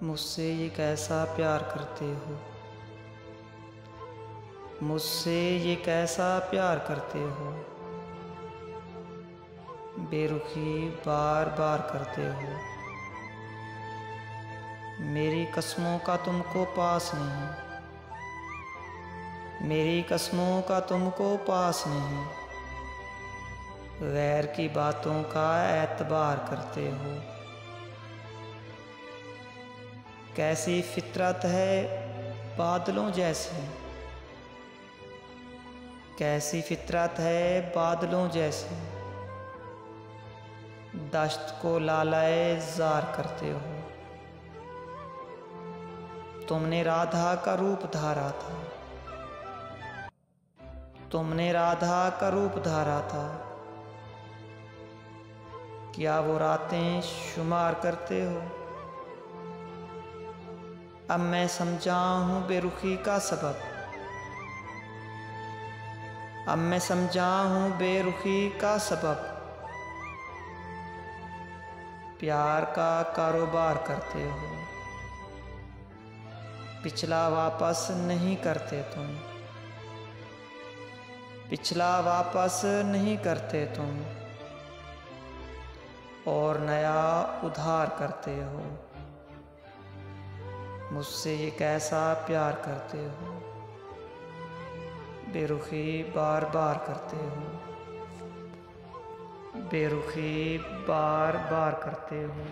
मुझसे ये कैसा प्यार करते हो, मुझसे ये कैसा प्यार करते हो, बेरुखी बार बार करते हो। मेरी कसमों का तुमको पास नहीं, मेरी कसमों का तुमको पास नहीं, गैर की बातों का एतबार करते हो। कैसी फितरत है बादलों जैसी, कैसी फितरत है बादलों जैसी, दश्त को लालाए जार करते हो। तुमने राधा का रूप धारा था, तुमने राधा का रूप धारा था, क्या वो रातें शुमार करते हो। अब मैं समझा हूँ बेरुखी का सबब, अब मैं समझा हूँ बेरुखी का सबब, प्यार का कारोबार करते हो। पिछला वापस नहीं करते तुम, पिछला वापस नहीं करते तुम, और नया उधार करते हो। मुझसे ये कैसा प्यार करते हो, बेरुखी बार बार करते हो, बेरुखी बार बार करते हो।